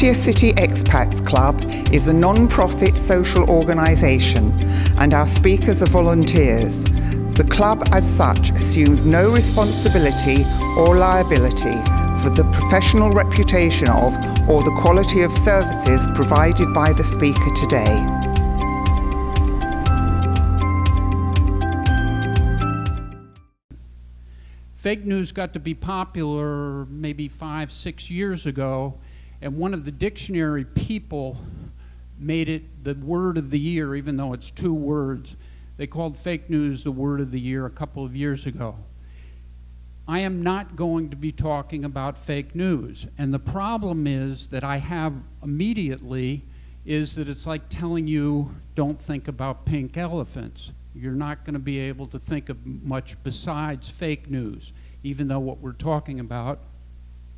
Columbia City Expats Club is a non-profit social organisation and our speakers are volunteers. The club as such assumes no responsibility or liability for the professional reputation of or the quality of services provided by the speaker today. Fake news got to be popular maybe 5-6 years ago, and one of the dictionary people made it the word of the year, even though it's 2 words. They called fake news the word of the year a couple of years ago. I am not going to be talking about fake news, and the problem is that I have immediately is that it's like telling you don't think about pink elephants. You're not going to be able to think of much besides fake news, even though what we're talking about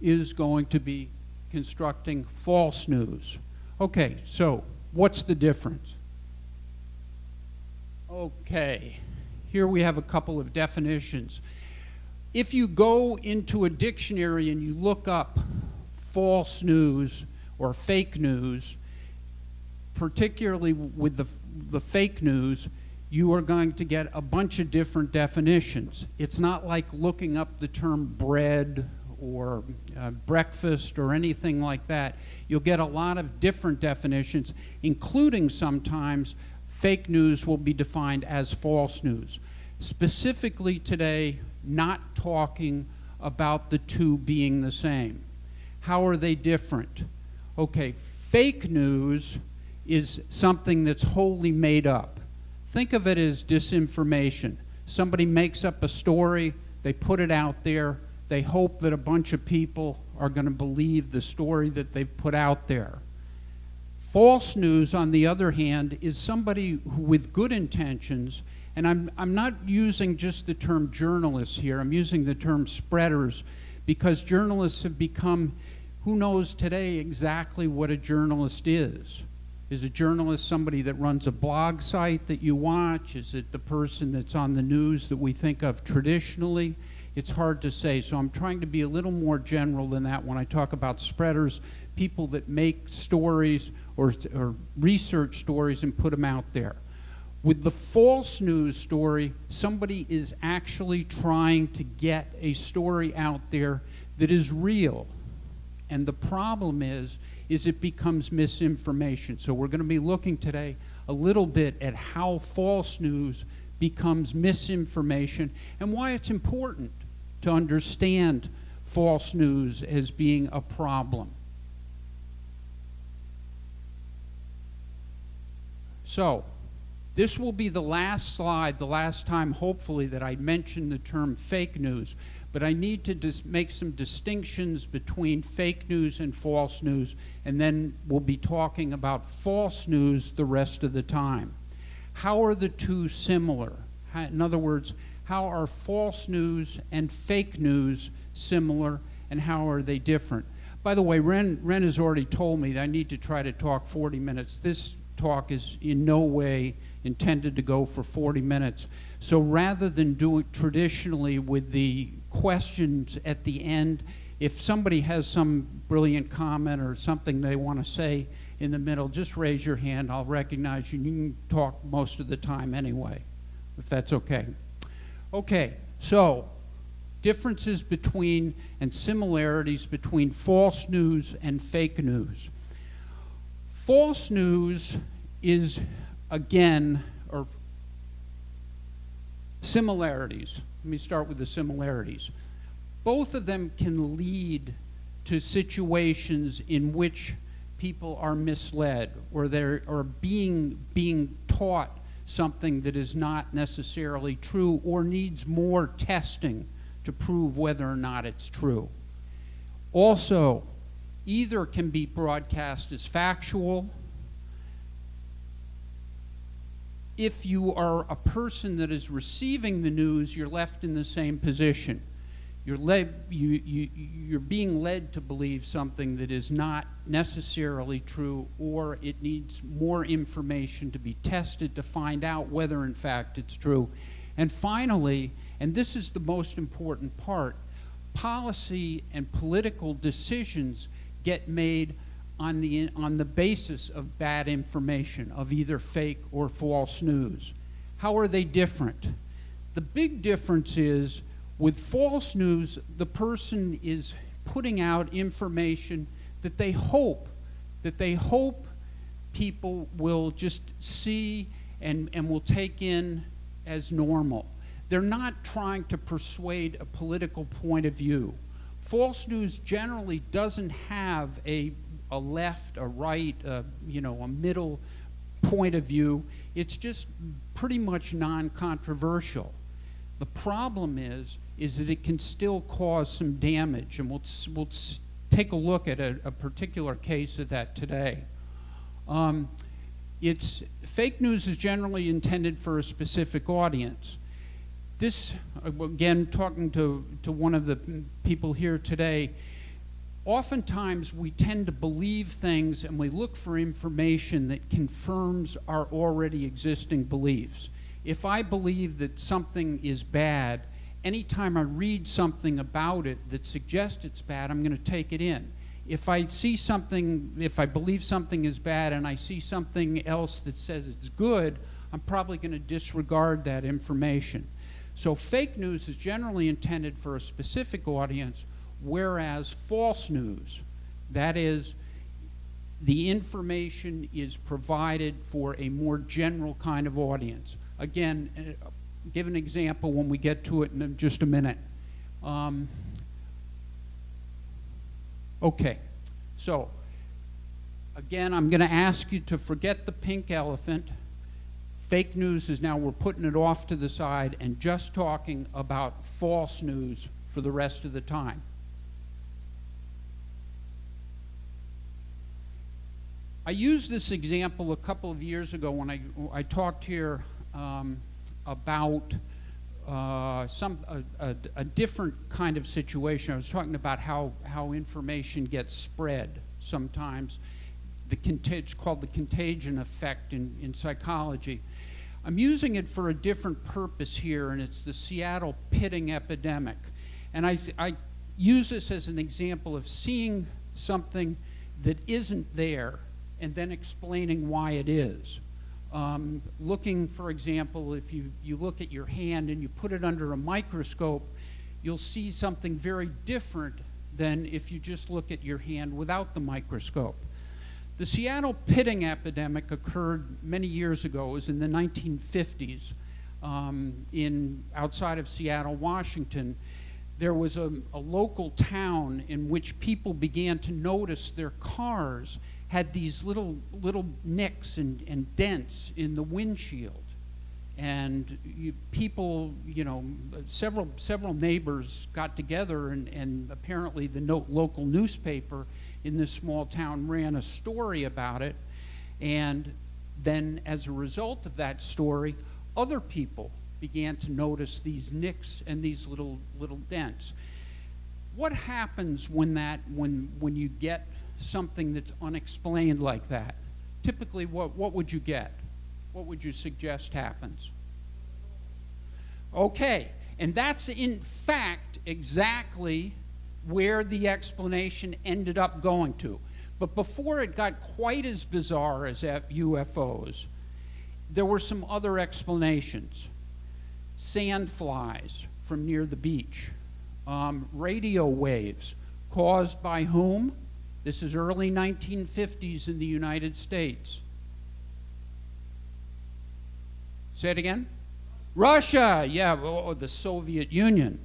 is going to be constructing false news. Okay, so what's the difference? Okay, here we have a couple of definitions. If you go into a dictionary and you look up false news or fake news, particularly with the fake news, you are going to get a bunch of different definitions. It's not like looking up the term bread or breakfast or anything like that. You'll get a lot of different definitions, including sometimes fake news will be defined as false news. Specifically today, not talking about the two being the same. How are they different? Okay, fake news is something that's wholly made up. Think of it as disinformation. Somebody makes up a story, they put it out there, they hope that a bunch of people are going to believe the story that they've put out there. False news, on the other hand, is somebody who, with good intentions, and I'm not using just the term journalists here, I'm using the term spreaders, because journalists have become, who knows today exactly what a journalist is? Is a journalist somebody that runs a blog site that you watch? Is it the person that's on the news that we think of traditionally? It's hard to say, so I'm trying to be a little more general than that when I talk about spreaders, people that make stories or research stories and put them out there. With the false news story, somebody is actually trying to get a story out there that is real. And the problem is it becomes misinformation. So we're going to be looking today a little bit at how false news becomes misinformation and why it's important to understand false news as being a problem. So this will be the last slide, the last time hopefully that I mention the term fake news, but I need to make some distinctions between fake news and false news, and then we'll be talking about false news the rest of the time. How are the two similar? In other words, how are false news and fake news similar, and how are they different? By the way, Ren has already told me that I need to try to talk 40 minutes. This talk is in no way intended to go for 40 minutes. So rather than do it traditionally with the questions at the end, if somebody has some brilliant comment or something they want to say in the middle, just raise your hand. I'll recognize you. You can talk most of the time anyway, if that's okay. Okay, so differences between and similarities between false news and fake news. False news is, again, or similarities. Let me start with the similarities. Both of them can lead to situations in which people are misled or they're being taught something that is not necessarily true or needs more testing to prove whether or not it's true. Also, either can be broadcast as factual. If you are a person that is receiving the news, you're left in the same position. You're being led to believe something that is not necessarily true, or it needs more information to be tested to find out whether in fact it's true. And finally, and this is the most important part, policy and political decisions get made on the basis of bad information, of either fake or false news. How are they different? The big difference is with false news, the person is putting out information that they hope people will just see and will take in as normal. They're not trying to persuade a political point of view. False news generally doesn't have a left, a right, a middle point of view. It's just pretty much non-controversial. The problem is that it can still cause some damage, and we'll take a look at a particular case of that today. Fake news is generally intended for a specific audience. This, again, talking to one of the people here today, oftentimes we tend to believe things and we look for information that confirms our already existing beliefs. If I believe that something is bad, anytime I read something about it that suggests it's bad, I'm going to take it in. If I believe something is bad and I see something else that says it's good, I'm probably going to disregard that information. So fake news is generally intended for a specific audience, whereas false news, that is, the information is provided for a more general kind of audience. Again, give an example when we get to it in just a minute. Okay, so again, I'm going to ask you to forget the pink elephant. Fake news is now, we're putting it off to the side and just talking about false news for the rest of the time. I used this example a couple of years ago when I talked here about a different kind of situation. I was talking about how information gets spread sometimes. It's called the contagion effect in psychology. I'm using it for a different purpose here, and it's the Seattle pitting epidemic. And I use this as an example of seeing something that isn't there and then explaining why it is. Looking, for example, if you look at your hand and you put it under a microscope, you'll see something very different than if you just look at your hand without the microscope. The Seattle pitting epidemic occurred many years ago. It was in the 1950s outside of Seattle, Washington. There was a local town in which people began to notice their cars had these little nicks and dents in the windshield. And several neighbors got together, and apparently the local newspaper in this small town ran a story about it. And then as a result of that story, other people began to notice these nicks and these little dents. What happens when you get something that's unexplained like that? Typically, what would you get? What would you suggest happens? Okay, and that's in fact exactly where the explanation ended up going to. But before it got quite as bizarre as UFOs, there were some other explanations. Sandflies from near the beach, radio waves caused by whom? This is early 1950s in the United States. Say it again? Russia, yeah, the Soviet Union.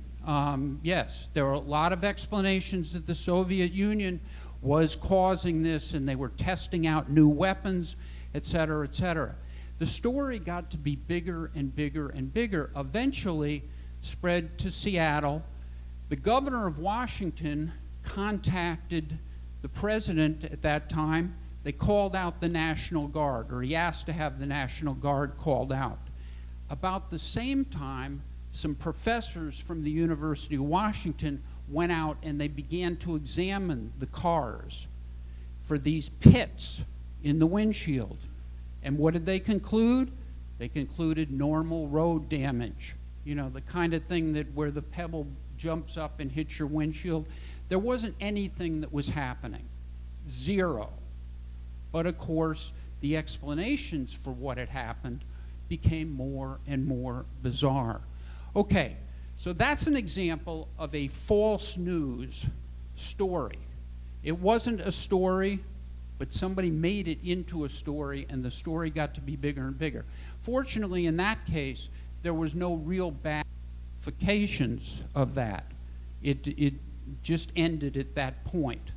Yes, there are a lot of explanations that the Soviet Union was causing this, and they were testing out new weapons, et cetera, et cetera. The story got to be bigger and bigger and bigger, eventually spread to Seattle. The governor of Washington contacted the president at that time. They called out the National Guard, or he asked to have the National Guard called out. About the same time, some professors from the University of Washington went out and they began to examine the cars for these pits in the windshield. And what did they conclude? They concluded normal road damage. You know, the kind of thing that where the pebble jumps up and hits your windshield. There wasn't anything that was happening. zero. But of course, the explanations for what had happened became more and more bizarre. Okay, so that's an example of a false news story. It wasn't a story, but somebody made it into a story, and the story got to be bigger and bigger. Fortunately, in that case, there was no real bad ramifications of that. It just ended at that point.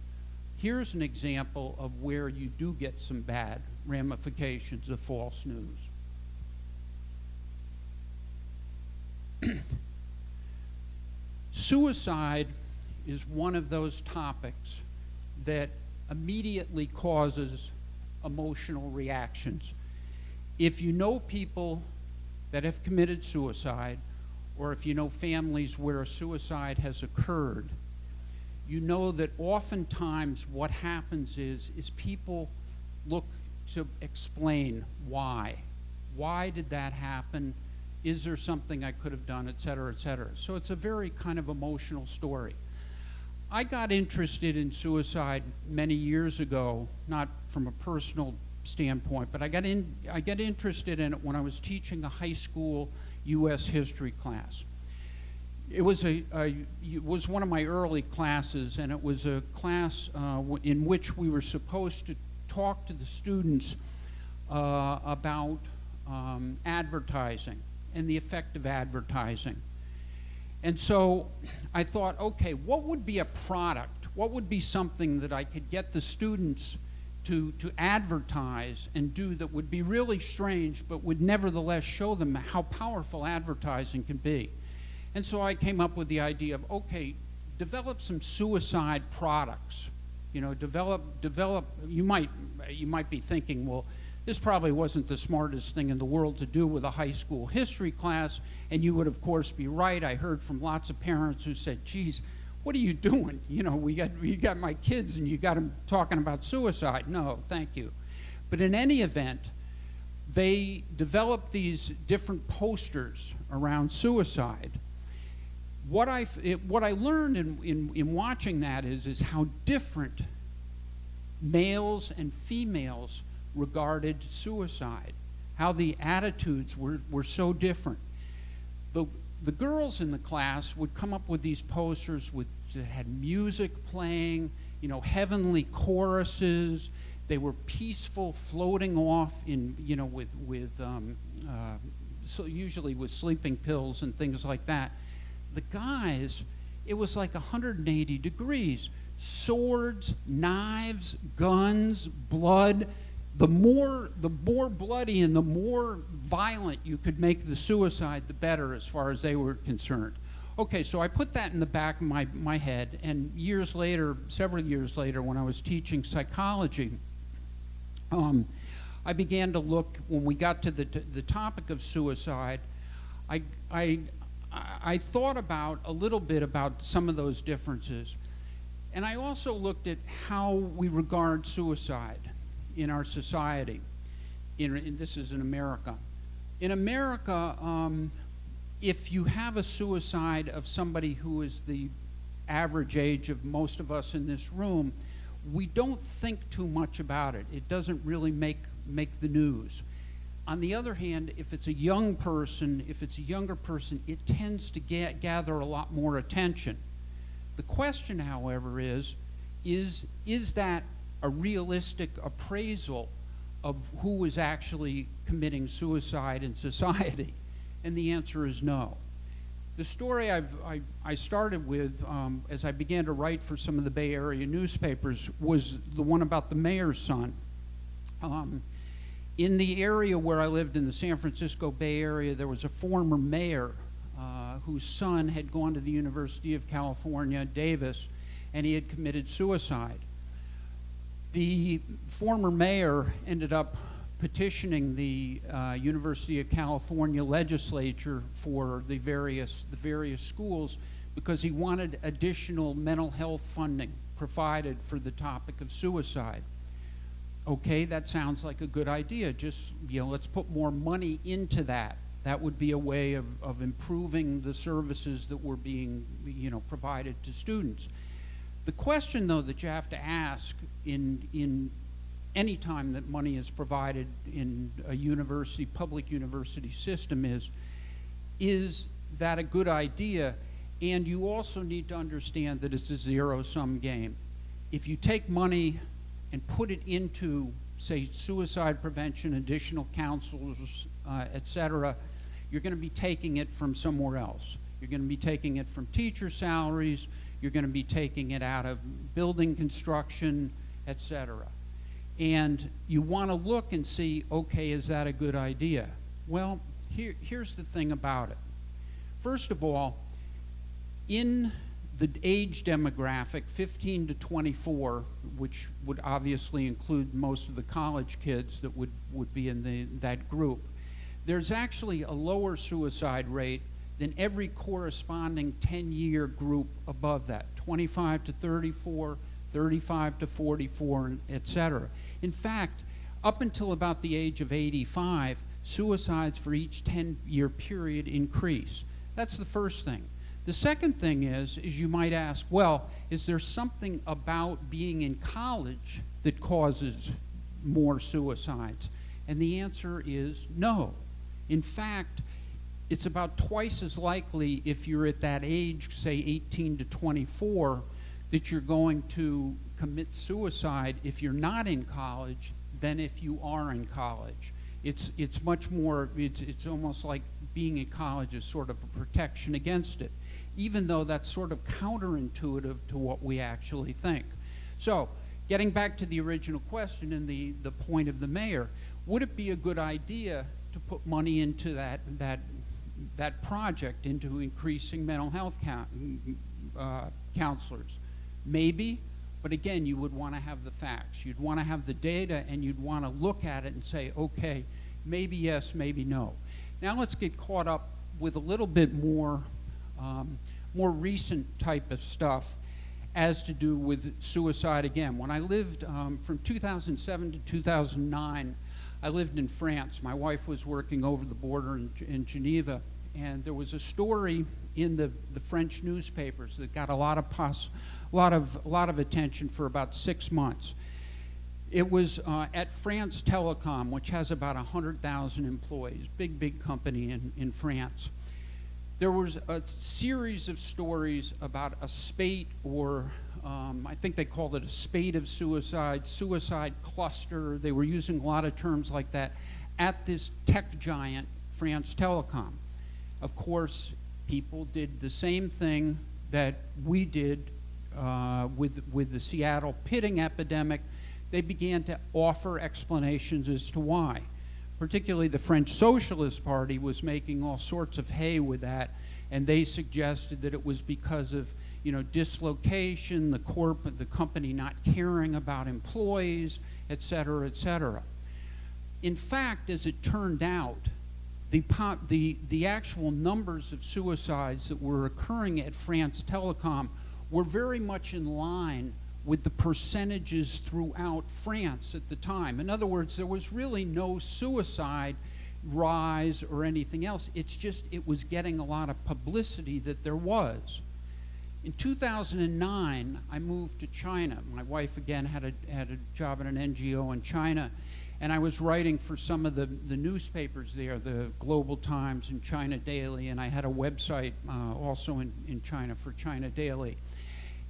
Here's an example of where you do get some bad ramifications of false news. Suicide is one of those topics that immediately causes emotional reactions. If you know people that have committed suicide, or if you know families where a suicide has occurred, you know that oftentimes what happens is people look to explain why. Why did that happen? Is there something I could have done, et cetera, et cetera. So it's a very kind of emotional story. I got interested in suicide many years ago, not from a personal standpoint, but I got interested in it when I was teaching a high school U.S. history class. It was one of my early classes, and it was a class in which we were supposed to talk to the students about advertising and the effect of advertising. And so I thought, okay, what would be a product? What would be something that I could get the students to advertise and do that would be really strange, but would nevertheless show them how powerful advertising can be? And so I came up with the idea of, okay, develop some suicide products. You know, develop, you might be thinking, well, this probably wasn't the smartest thing in the world to do with a high school history class, and you would of course be right. I heard from lots of parents who said, geez, what are you doing? You know, you got my kids and you got them talking about suicide. No, thank you. But in any event, they developed these different posters around suicide. What I learned in watching that is how different males and females regarded suicide, how the attitudes were so different. The girls in the class would come up with these posters that had music playing, you know, heavenly choruses. They were peaceful, floating off in, you know, so usually with sleeping pills and things like that. The guys, it was like 180 degrees. Swords, knives, guns, blood. The more bloody and the more violent you could make the suicide, the better as far as they were concerned. Okay, so I put that in the back of my head, and years later, several years later, when I was teaching psychology, I began to look, when we got to the topic of suicide, I thought about a little bit about some of those differences. And I also looked at how we regard suicide in our society. This is in America. In America, if you have a suicide of somebody who is the average age of most of us in this room, we don't think too much about it. It doesn't really make the news. On the other hand, if it's a young person, if it's a younger person, it tends to gather a lot more attention. The question, however, is that a realistic appraisal of who is actually committing suicide in society? And the answer is no. The story I started with as I began to write for some of the Bay Area newspapers was the one about the mayor's son. In the area where I lived in the San Francisco Bay Area, there was a former mayor whose son had gone to the University of California, Davis, and he had committed suicide. The former mayor ended up petitioning the University of California legislature for the various schools because he wanted additional mental health funding provided for the topic of suicide. Okay, that sounds like a good idea. Just, you know, let's put more money into that. That would be a way of improving the services that were being, you know, provided to students. The question, though, that you have to ask in any time that money is provided in a university, public university system is that a good idea? And you also need to understand that it's a zero-sum game. If you take money and put it into, say, suicide prevention, additional counselors, et cetera, you're going to be taking it from somewhere else. You're going to be taking it from teacher salaries, you're going to be taking it out of building construction, et cetera. And you want to look and see, okay, is that a good idea? Well, here's the thing about it. First of all, in the age demographic, 15 to 24, which would obviously include most of the college kids that would be in that group, there's actually a lower suicide rate than every corresponding 10-year group above that, 25 to 34, 35 to 44, et cetera. In fact, up until about the age of 85, suicides for each 10-year period increase. That's the first thing. The second thing is you might ask, well, is there something about being in college that causes more suicides? And the answer is no. In fact, it's about twice as likely if you're at that age, say 18 to 24, that you're going to commit suicide if you're not in college than if you are in college. It's much more, it's almost like being in college is sort of a protection against it, even though that's sort of counterintuitive to what we actually think. So, getting back to the original question and the point of the mayor, would it be a good idea to put money into that project, into increasing mental health counselors? Maybe, but again, you would want to have the facts. You'd want to have the data, and you'd want to look at it and say, okay, maybe yes, maybe no. Now let's get caught up with a little bit more recent type of stuff as to do with suicide again. When I lived from 2007 to 2009, I lived in France. My wife was working over the border in Geneva, and there was a story in the French newspapers that got a lot of attention for about 6 months. It was at France Telecom, which has about 100,000 employees, big company in France. There was a series of stories about a spate, or I think they called it a spate of suicide cluster. They were using a lot of terms like that at this tech giant, France Telecom. Of course, people did the same thing that we did with the Seattle pitting epidemic. They began to offer explanations as to why. Particularly the French Socialist Party was making all sorts of hay with that, and they suggested that it was because of, dislocation, the company not caring about employees, et cetera, et cetera. In fact, as it turned out, the actual numbers of suicides that were occurring at France Telecom were very much in line with the percentages throughout France at the time. In other words, there was really no suicide rise or anything else. It's just it was getting a lot of publicity that there was. In 2009, I moved to China. My wife, again, had a job at an NGO in China, and I was writing for some of the newspapers there, the Global Times and China Daily, and I had a website also in China for China Daily.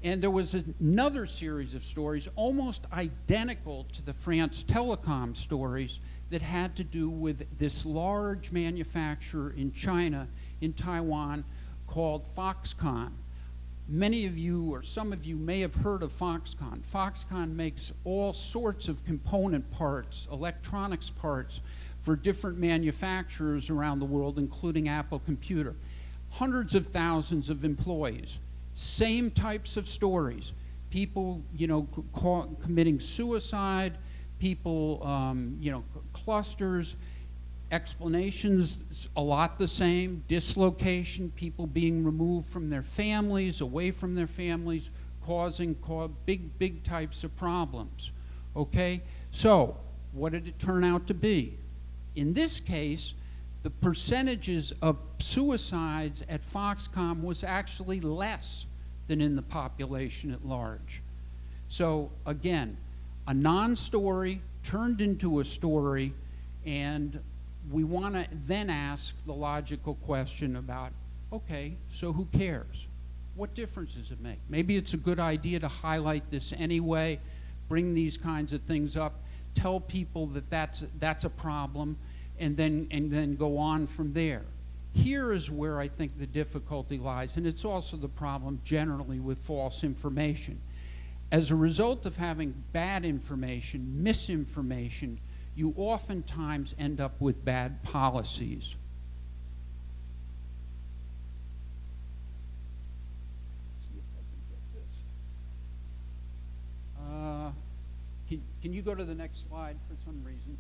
And there was another series of stories almost identical to the France Telecom stories that had to do with this large manufacturer in China, in Taiwan, called Foxconn. Many of you, or some of you, may have heard of Foxconn. Foxconn makes all sorts of component parts, electronics parts, for different manufacturers around the world, including Apple Computer. Hundreds of thousands of employees. Same types of stories. People, committing suicide, people, clusters, explanations, a lot the same. Dislocation, people being removed from their families, away from their families, causing big types of problems. Okay? So, what did it turn out to be? In this case, the percentages of suicides at Foxconn was actually less than in the population at large. So again, a non-story turned into a story, and we want to then ask the logical question about, okay, so who cares? What difference does it make? Maybe it's a good idea to highlight this anyway, bring these kinds of things up, tell people that that's a problem, and then go on from there. Here is where I think the difficulty lies, and it's also the problem generally with false information. As a result of having bad information, misinformation, you oftentimes end up with bad policies. Can you go to the next slide for some reason?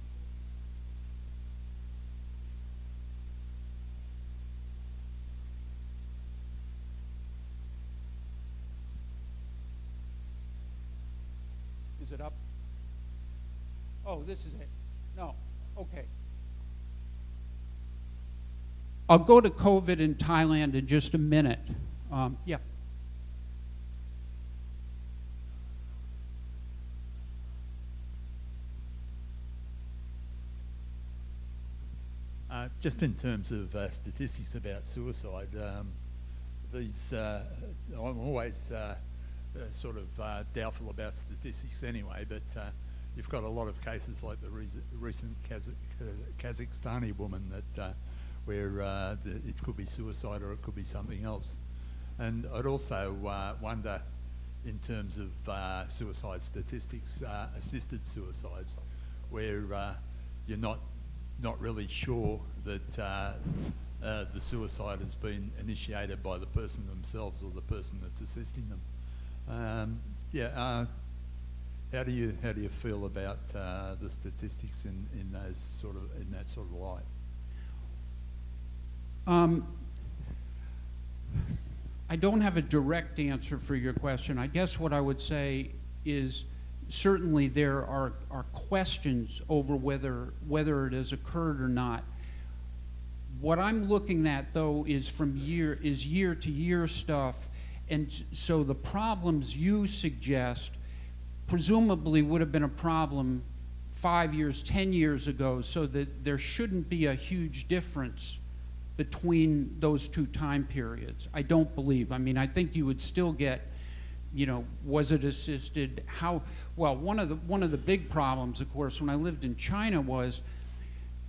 Is it up? Oh, this is it. No. Okay. I'll go to COVID in Thailand in just a minute. Yeah. Just in terms of statistics about suicide, I'm always sort of doubtful about statistics anyway, but you've got a lot of cases like the recent Kazakhstani woman that where it could be suicide or it could be something else. And I'd also wonder, in terms of suicide statistics, assisted suicides, where you're not really sure that the suicide has been initiated by the person themselves or the person that's assisting them. How do you feel about the statistics in that sort of light? I don't have a direct answer for your question. I guess what I would say is certainly there are questions over whether it has occurred or not. What I'm looking at, though, is year to year stuff, and so the problems you suggest presumably would have been a problem 5 years, 10 years ago, so that there shouldn't be a huge difference between those two time periods. I don't believe. I mean, I think you would still get, was it assisted? How? Well, one of the big problems, of course, when I lived in China was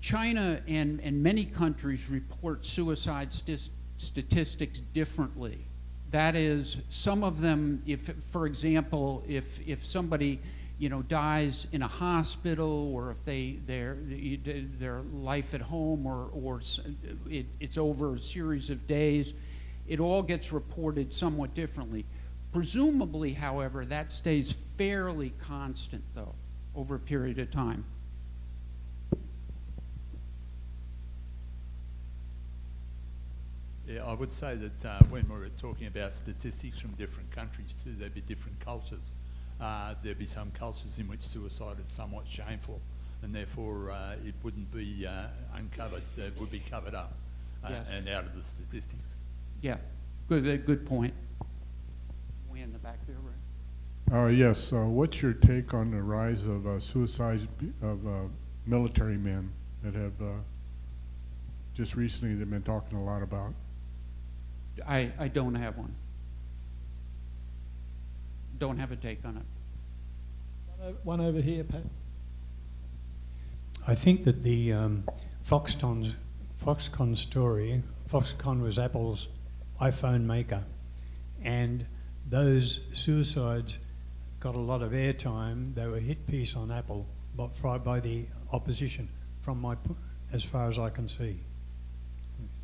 China and many countries report suicide statistics differently. That is, some of them, for example, if somebody dies in a hospital, or if their life at home, or it's over a series of days, it all gets reported somewhat differently. Presumably, however, that stays fairly constant, though, over a period of time. Yeah, I would say that when we're talking about statistics from different countries too, there'd be different cultures. There'd be some cultures in which suicide is somewhat shameful, and therefore it wouldn't be uncovered. It would be covered up and out of the statistics. Yeah, good point. Way in the back there, right? Yes. What's your take on the rise of suicides of military men that have just recently they've been talking a lot about? I don't have one. Don't have a take on it. One over here, Pat. I think that the Foxconn story, Foxconn was Apple's iPhone maker, and those suicides got a lot of airtime. They were a hit piece on Apple, but by the opposition, as far as I can see.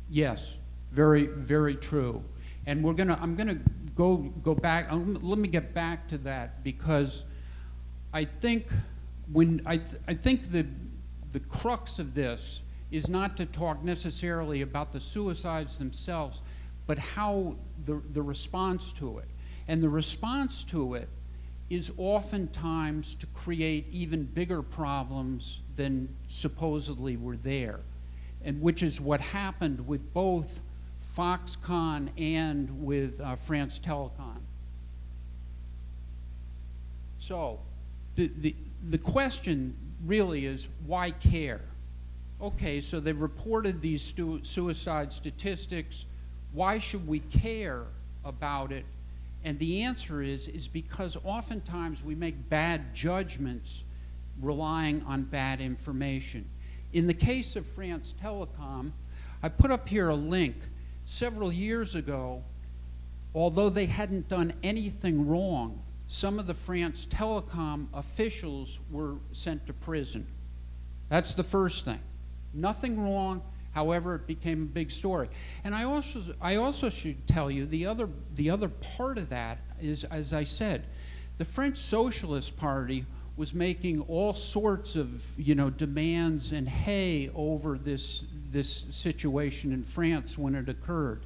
Yes, very, very true. And I'm gonna go back. Let me get back to that, because I think I think the crux of this is not to talk necessarily about the suicides themselves, but how the response to it. And the response to it is oftentimes to create even bigger problems than supposedly were there, and which is what happened with both Foxconn and with France Telecom. So the question really is, why care? Okay, so they've reported these suicide statistics. Why should we care about it? And the answer is because oftentimes we make bad judgments relying on bad information. In the case of France Telecom, I put up here a link. Several years ago, although they hadn't done anything wrong, some of the France Telecom officials were sent to prison. That's the first thing. Nothing wrong, however, it became a big story. And I also should tell you the other part of that is, as I said, the French Socialist Party was making all sorts of, you know, demands and hay over this situation in France when it occurred.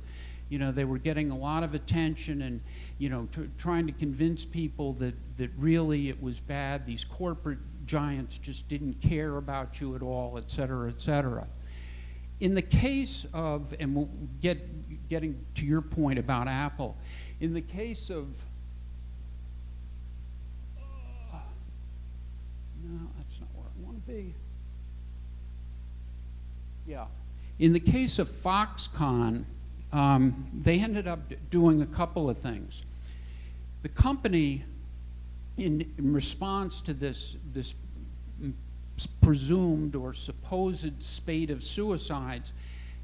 You know, they were getting a lot of attention and, you know, trying to convince people that really it was bad. These corporate giants just didn't care about you at all, et cetera, et cetera. In the case of, and we'll getting to your point about Apple, in the case of, no, that's not where I want to be. Yeah. In the case of Foxconn, they ended up doing a couple of things. The company, in response to this presumed or supposed spate of suicides,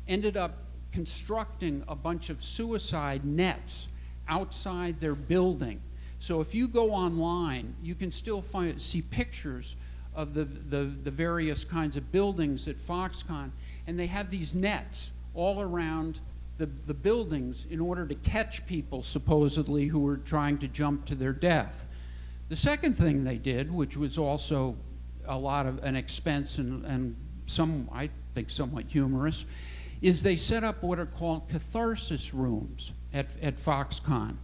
ended up constructing a bunch of suicide nets outside their building. So if you go online, you can still see pictures of the various kinds of buildings at Foxconn, and they have these nets all around the buildings in order to catch people, supposedly, who were trying to jump to their death. The second thing they did, which was also a lot of an expense and some, I think, somewhat humorous, is they set up what are called catharsis rooms at Foxconn.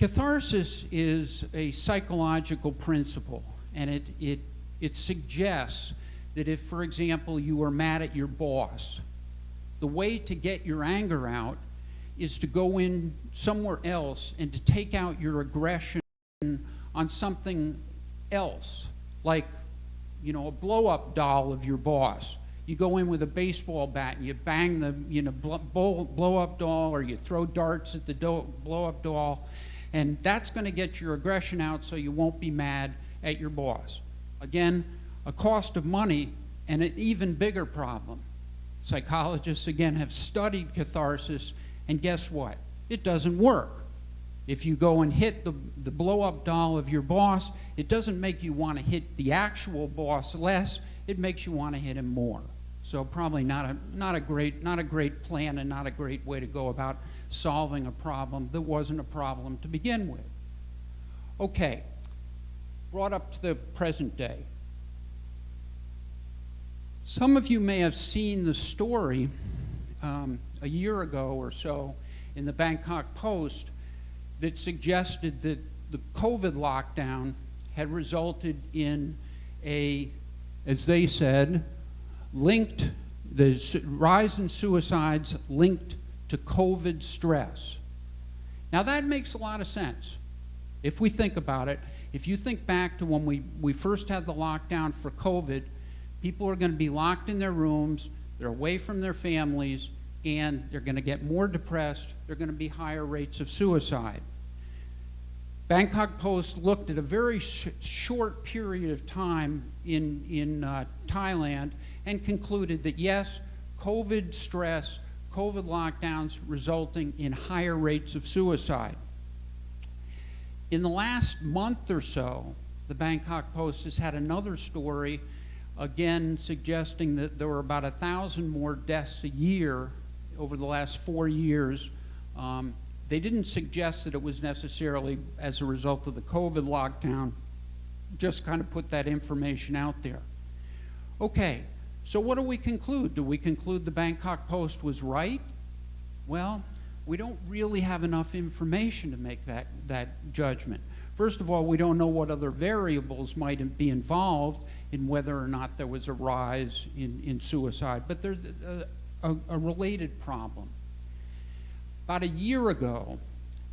Catharsis is a psychological principle, and it suggests that if, for example, you are mad at your boss, the way to get your anger out is to go in somewhere else and to take out your aggression on something else, like, you know, a blow-up doll of your boss. You go in with a baseball bat and you bang the, you know, blow-up doll, or you throw darts at the blow-up doll, and that's going to get your aggression out so you won't be mad at your boss. Again, a cost of money and an even bigger problem. Psychologists, again, have studied catharsis, and guess what? It doesn't work. If you go and hit the blow-up doll of your boss, it doesn't make you want to hit the actual boss less, it makes you want to hit him more. So probably not a great plan and not a great way to go about solving a problem that wasn't a problem to begin with. Okay, brought up to the present day. Some of you may have seen the story a year ago or so in the Bangkok Post that suggested that the COVID lockdown had resulted in a, as they said, the rise in suicides linked to COVID stress. Now that makes a lot of sense. If we think about it, if you think back to when we first had the lockdown for COVID, people are going to be locked in their rooms, they're away from their families, and they're going to get more depressed, they're going to be higher rates of suicide. Bangkok Post looked at a very short period of time in Thailand and concluded that yes, COVID stress, COVID lockdowns resulting in higher rates of suicide. In the last month or so, the Bangkok Post has had another story, again suggesting that there were about 1,000 more deaths a year over the last 4 years. They didn't suggest that it was necessarily as a result of the COVID lockdown, just kind of put that information out there. Okay, so what do we conclude? Do we conclude the Bangkok Post was right? Well, we don't really have enough information to make that judgment. First of all, we don't know what other variables might be involved in whether or not there was a rise in suicide, but there's a related problem. About a year ago,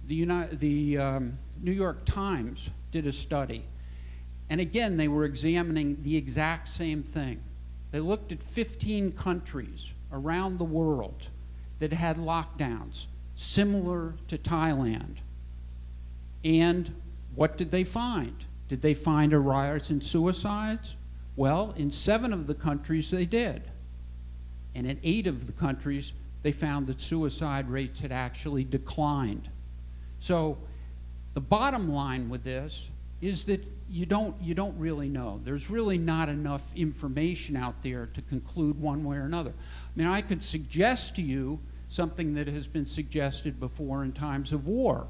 the New York Times did a study, And again, they were examining the exact same thing. They looked at 15 countries around the world that had lockdowns similar to Thailand. And what did they find? Did they find a rise in suicides? Well, in 7 of the countries they did. And in 8 of the countries, they found that suicide rates had actually declined. So the bottom line with this is that you don't really know. There's really not enough information out there to conclude one way or another. I mean, I could suggest to you something that has been suggested before in times of war,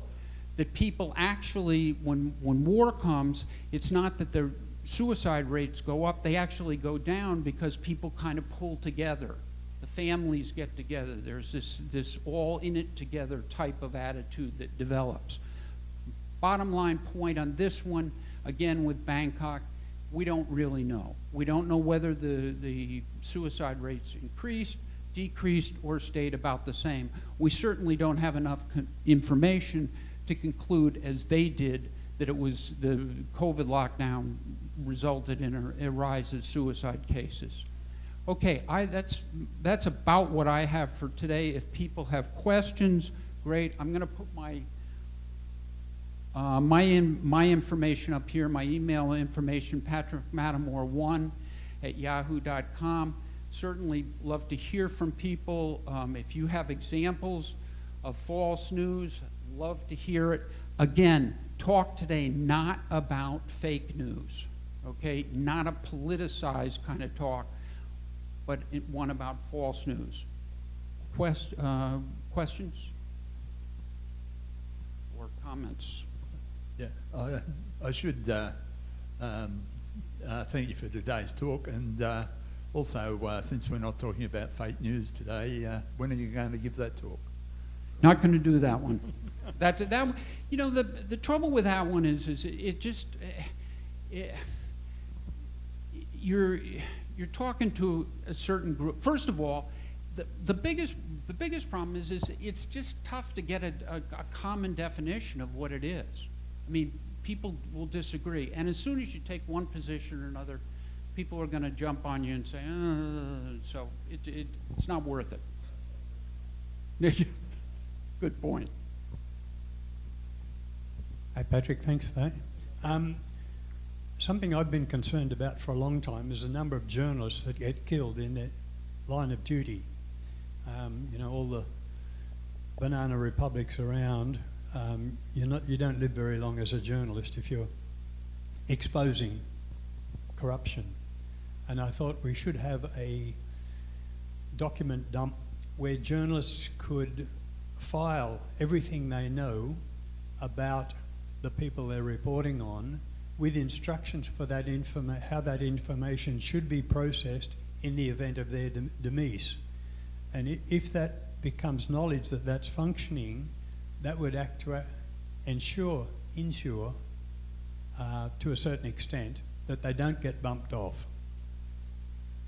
that people actually, when war comes, it's not that their suicide rates go up, they actually go down because people kind of pull together. The families get together. There's this all in it together type of attitude that develops. Bottom line point on this one, again with Bangkok, we don't really know. We don't know whether the suicide rates increased, decreased, or stayed about the same. We certainly don't have enough information to conclude, as they did, that it was the COVID lockdown resulted in a rise of suicide cases. Okay, that's about what I have for today. If people have questions, great. I'm going to put my information up here, my email information, patrickmatamore1@yahoo.com. Certainly love to hear from people. If you have examples of false news, love to hear it. Again, talk today not about fake news, okay? Not a politicized kind of talk, but one about false news. Questions or comments? Yeah, I should thank you for today's talk, and also, since we're not talking about fake news today, when are you going to give that talk? Not going to do that one. That you know, the trouble with that one is it just you're talking to a certain group. First of all, the biggest problem is it's just tough to get a common definition of what it is. I mean, people will disagree, and as soon as you take one position or another, people are going to jump on you and say, so it's not worth it. Good point. Hey, Patrick, thanks for that. Something I've been concerned about for a long time is the number of journalists that get killed in their line of duty. You know, all the banana republics around, you don't live very long as a journalist if you're exposing corruption. And I thought we should have a document dump where journalists could file everything they know about the people they're reporting on, with instructions for that how that information should be processed in the event of their demise. And if that becomes knowledge that that's functioning, that would act to ensure to a certain extent that they don't get bumped off.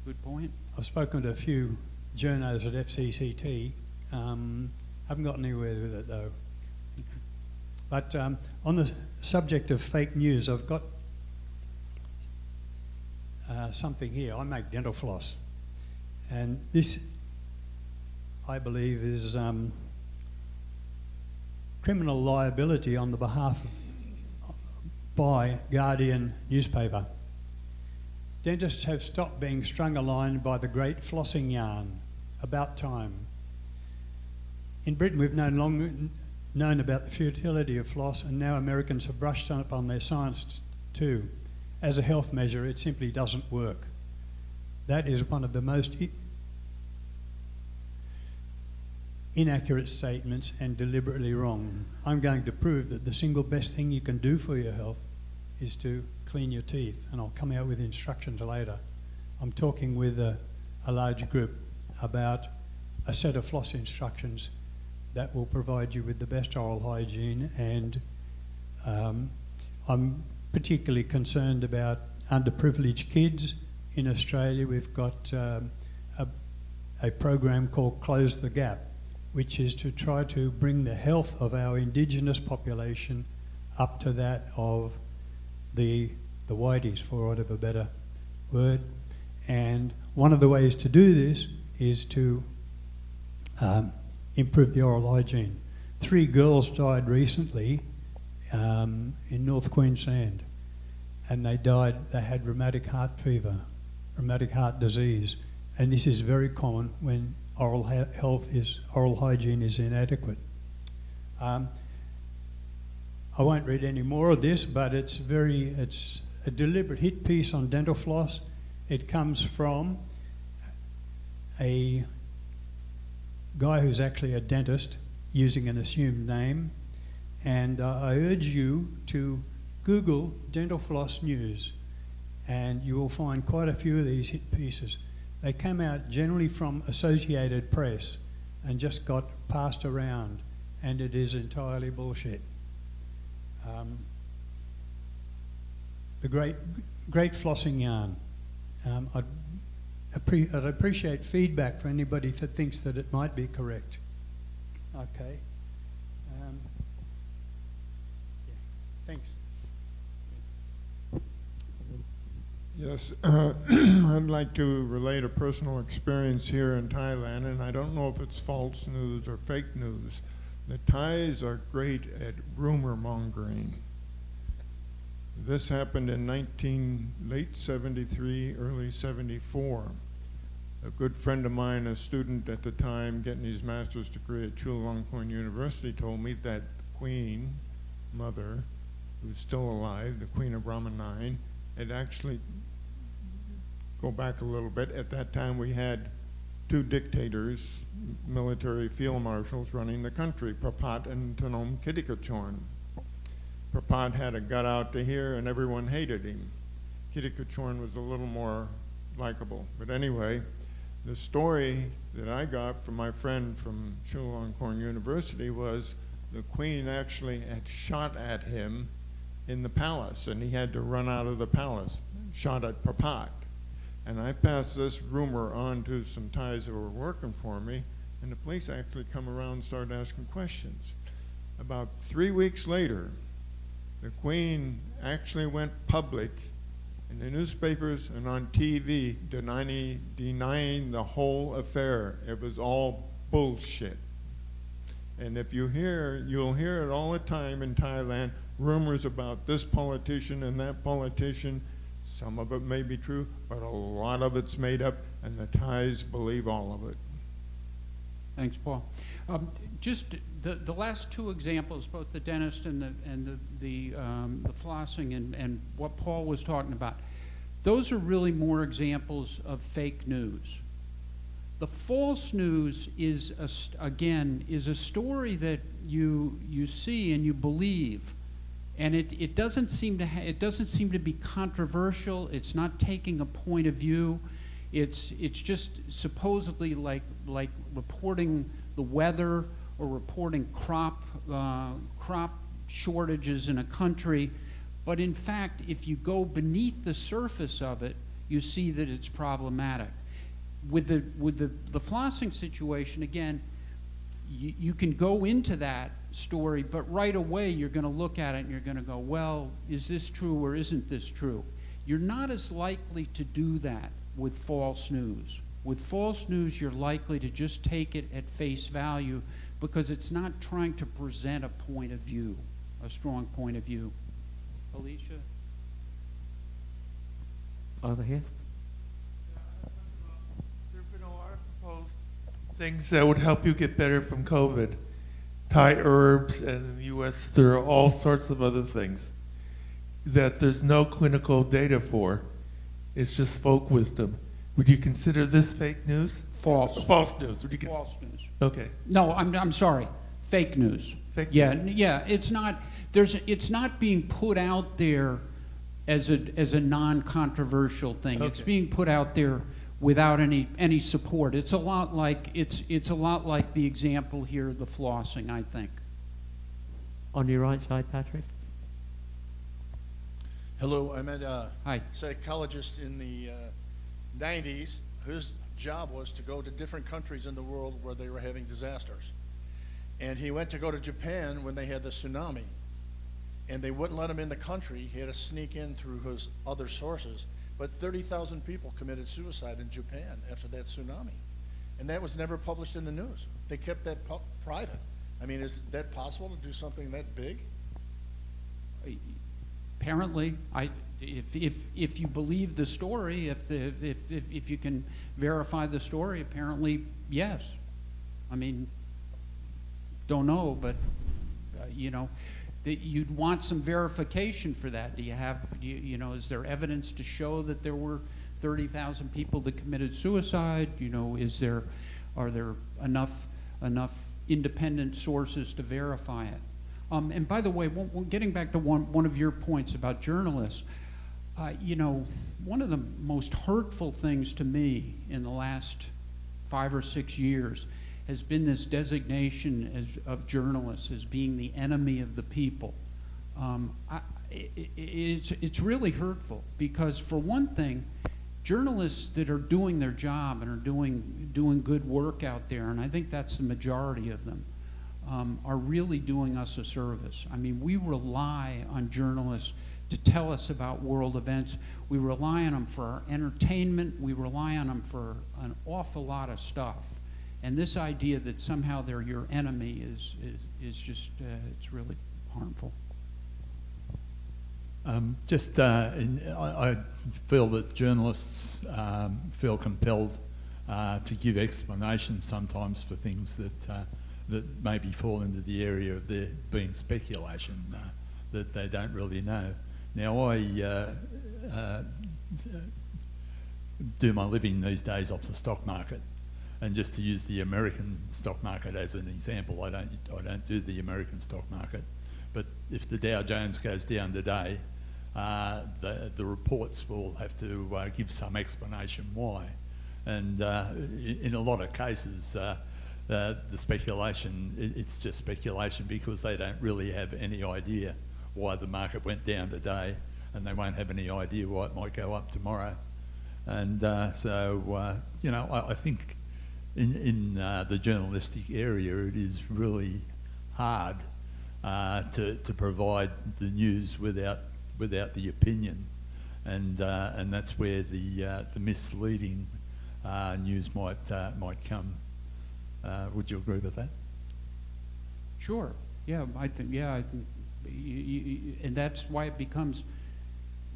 Good point. I've spoken to a few journos at FCCT. Haven't got anywhere with it though. But on the subject of fake news, I've got something here. I make dental floss, and this, I believe, is criminal liability on the behalf of by Guardian newspaper. Dentists have stopped being strung along by the great flossing yarn. About time. In Britain, we've known about the futility of floss, and now Americans have brushed up on their science too. As a health measure, it simply doesn't work. That is one of the most inaccurate statements and deliberately wrong. I'm going to prove that the single best thing you can do for your health is to clean your teeth, and I'll come out with instructions later. I'm talking with a large group about a set of floss instructions that will provide you with the best oral hygiene, and I'm particularly concerned about underprivileged kids. In Australia, we've got a program called Close the Gap, which is to try to bring the health of our Indigenous population up to that of the the whiteys, for want of a better word. And one of the ways to do this is to improve the oral hygiene. 3 girls died recently in North Queensland, and they had rheumatic heart fever, rheumatic heart disease, and this is very common when oral hygiene is inadequate. I won't read any more of this, but it's a deliberate hit piece on dental floss. It comes from a guy who's actually a dentist using an assumed name, and I urge you to Google dental floss news, and you will find quite a few of these hit pieces. They came out generally from Associated Press and just got passed around, and it is entirely bullshit. The great flossing yarn. I'd appreciate feedback for anybody that thinks that it might be correct. Okay. Yeah. Thanks. Yes, I'd like to relate a personal experience here in Thailand, and I don't know if it's false news or fake news. The Thais are great at rumor mongering. This happened in late 73, early 74. A good friend of mine, a student at the time getting his master's degree at Chulalongkorn University, told me that the Queen Mother, who's still alive, the Queen of Brahma 9, had actually, go back a little bit, at that time we had 2 dictators, military field marshals running the country, Prapat and Tanom Kittikachorn. Prapat had a gut out to here and everyone hated him. Kittikachorn was a little more likable. But anyway, the story that I got from my friend from Chulalongkorn University was the Queen actually had shot at him in the palace, and he had to run out of the palace, shot at Prapat. And I passed this rumor on to some Thais that were working for me, and the police actually come around and started asking questions. About 3 weeks later, the Queen actually went public in the newspapers and on TV denying the whole affair. It was all bullshit. And if you'll hear it all the time in Thailand, rumors about this politician and that politician. Some of it may be true, but a lot of it's made up, and the Thais believe all of it. Thanks, Paul. Just the last 2 examples, both the dentist and the flossing and what Paul was talking about, those are really more examples of fake news. The false news is a story that you see and you believe, and it doesn't seem to be controversial. It's not taking a point of view. It's just supposedly like reporting the weather or reporting crop shortages in a country. But in fact, if you go beneath the surface of it, you see that it's problematic. With the flossing situation, again, you can go into that story, but right away you're going to look at it and you're going to go, well, is this true or isn't this true? You're not as likely to do that with false news. With false news, you're likely to just take it at face value because it's not trying to present a point of view, a strong point of view. Alicia? Over here. There have been a lot of proposed things that would help you get better from COVID. Thai herbs, and in the U.S. there are all sorts of other things that there's no clinical data for. It's just folk wisdom. Would you consider this fake news? False. False news. Would you False news. Okay. No, I'm sorry. Fake news. Fake yeah, news. Yeah. It's not being put out there as a non-controversial thing. Okay. It's being put out there without any support. It's a lot like the example here, the flossing, I think. On your right side, Patrick. Hello, I met a Hi. psychologist in the 90s whose job was to go to different countries in the world where they were having disasters. And he went to go to Japan when they had the tsunami. and they wouldn't let him in the country. He had to sneak in through his other sources. But 30,000 people committed suicide in Japan after that tsunami. And that was never published in the news. They kept that private. I mean, is that possible to do something that big? Apparently, if you believe the story, if you can verify the story, apparently yes. I mean, don't know, but you know, that you'd want some verification for that. Do you have, you know, is there evidence to show that there were 30,000 people that committed suicide? You know, are there enough independent sources to verify it? And by the way, getting back to one of your points about journalists, you know, one of the most hurtful things to me in the last 5 or 6 years has been this designation of journalists as being the enemy of the people. It's really hurtful because, for one thing, journalists that are doing their job and are doing good work out there, and I think that's the majority of them, are really doing us a service. I mean, we rely on journalists to tell us about world events. We rely on them for our entertainment. We rely on them for an awful lot of stuff. And this idea that somehow they're your enemy is just, it's really harmful. I feel that journalists feel compelled to give explanations sometimes for things that maybe fall into the area of there being speculation that they don't really know. Now, I do my living these days off the stock market, and just to use the American stock market as an example, I don't do the American stock market, but if the Dow Jones goes down today, the reports will have to give some explanation why, and in a lot of cases, the speculation, it's just speculation because they don't really have any idea why the market went down today, and they won't have any idea why it might go up tomorrow. And you know, I think in the journalistic area, it is really hard to provide the news without the opinion, and that's where the misleading news might come. Would you agree with that? Sure. Yeah, I think. Yeah, and that's why it becomes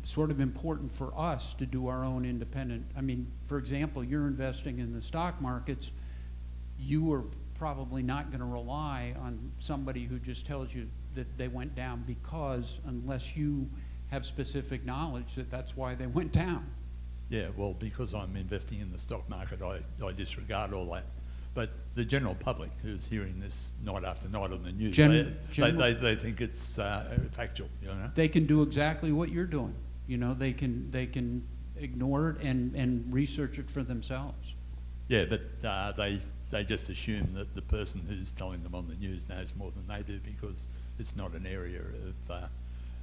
sort of important for us to do our own independent. I mean, for example, you're investing in the stock markets. You are probably not going to rely on somebody who just tells you that they went down, because unless you have specific knowledge that that's why they went down. Yeah, well, because I'm investing in the stock market, I disregard all that. But the general public who's hearing this night after night on the news, they think it's factual, you know? They can do exactly what you're doing. You know, they can ignore it and research it for themselves. Yeah, but they just assume that the person who's telling them on the news knows more than they do, because it's not an area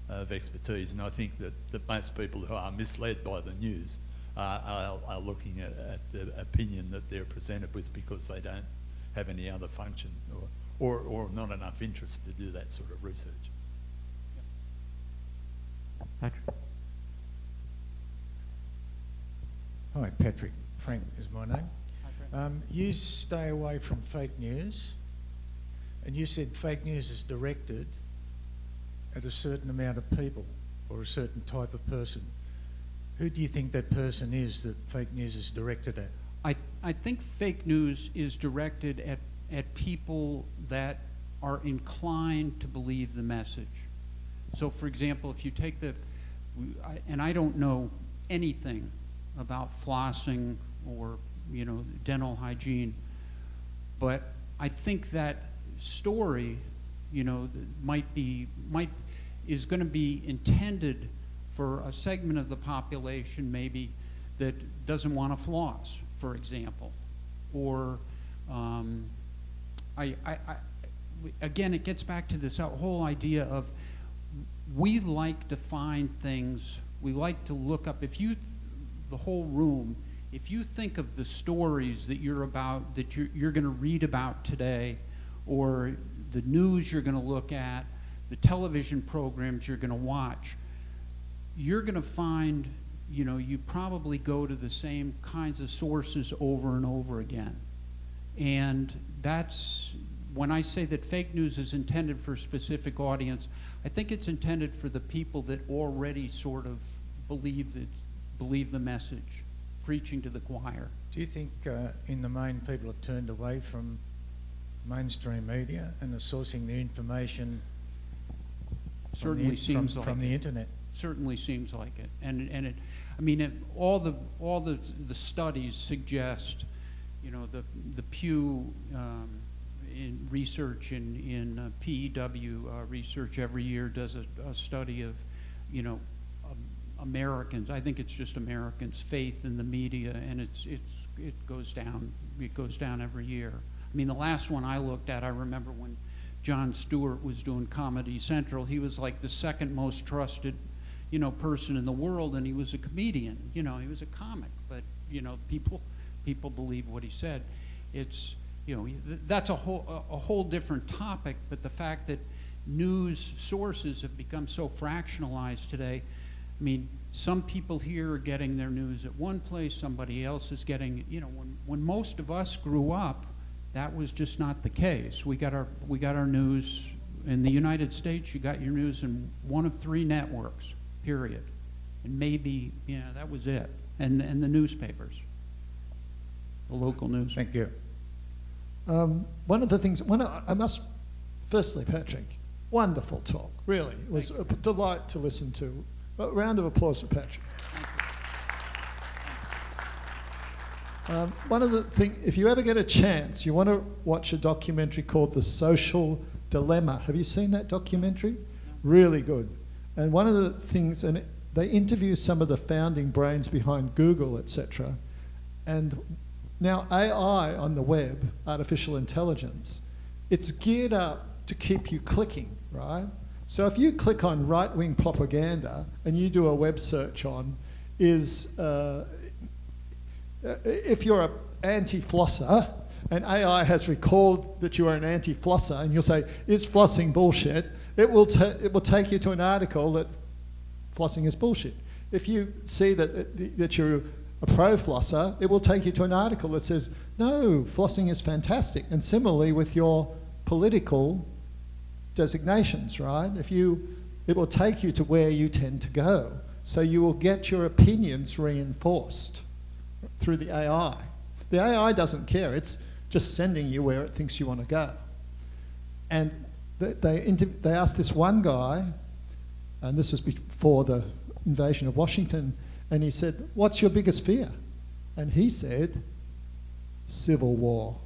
of expertise. And I think that most people who are misled by the news are looking at the opinion that they're presented with because they don't have any other function or not enough interest to do that sort of research. Patrick. Hi, Patrick. Frank is my name. You stay away from fake news, and you said fake news is directed at a certain amount of people or a certain type of person. Who do you think that person is that fake news is directed at? I think fake news is directed at people that are inclined to believe the message. So, for example, if you take and I don't know anything about flossing or, you know, dental hygiene, but I think that story, you know, is going to be intended for a segment of the population maybe that doesn't want to floss, for example, or again, it gets back to this whole idea of we like to find things, we like to look up. The whole room, if you think of the stories that you're going to read about today, or the news you're going to look at, the television programs you're going to watch, you're going to find, you know, you probably go to the same kinds of sources over and over again. And that's, when I say that fake news is intended for a specific audience, I think it's intended for the people that already sort of believe the message, preaching to the choir. Do you think in the main people have turned away from mainstream media and are sourcing their information Certainly seems like from the internet? Certainly seems like it, and it. I mean, all the studies suggest, you know, the Pew in research in PEW research every year does a study of, you know, Americans. I think it's just Americans' faith in the media, and it goes down. It goes down every year. I mean, the last one I looked at, I remember when Jon Stewart was doing Comedy Central, he was like the second most trusted, you know, person in the world, and he was a comedian. You know, he was a comic, but, you know, people believe what he said. It's, you know, that's a whole different topic, but the fact that news sources have become so fractionalized today, I mean, some people here are getting their news at one place, somebody else is getting, you know, when most of us grew up, that was just not the case. We got our news in the United States. You got your news in one of 3 networks, period, and maybe, you know, that was it. And the newspapers, the local news. Thank you. One of the things, I must, firstly, Patrick, wonderful talk. Really, it was a delight to listen to. A round of applause for Patrick. One of the things, if you ever get a chance, you want to watch a documentary called The Social Dilemma. Have you seen that documentary? Really good. And one of the things, and they interview some of the founding brains behind Google, etc. And now AI on the web, artificial intelligence, it's geared up to keep you clicking, right? So if you click on right-wing propaganda and you do a web search on if you're an anti-flosser and AI has recalled that you are an anti-flosser and you'll say, is flossing bullshit? It will take you to an article that flossing is bullshit. If you see that you're a pro-flosser, it will take you to an article that says, no, flossing is fantastic. And similarly with your political designations, right? It will take you to where you tend to go. So you will get your opinions reinforced through the AI. The AI doesn't care. It's just sending you where it thinks you want to go. And they asked this one guy, and this was before the invasion of Washington, and he said, what's your biggest fear? And he said, civil war.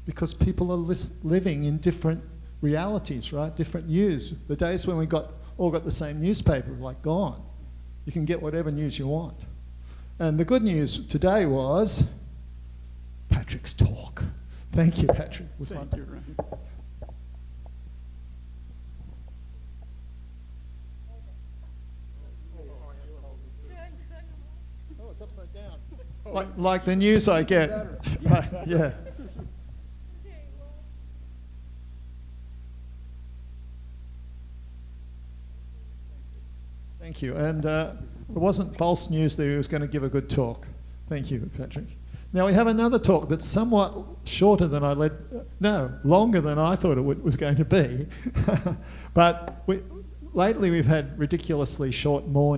Because people are living in different realities, right? Different news. The days when we all got the same newspaper are like gone. You can get whatever news you want. And the good news today was Patrick's talk. Thank you, Patrick. It was fun. Thank you, Ryan. Oh, it's upside down. Like the news I get. Yeah. Thank you. And it wasn't false news that he was going to give a good talk. Thank you, Patrick. Now we have another talk that's somewhat shorter than longer than I thought it was going to be. But lately we've had ridiculously short mornings.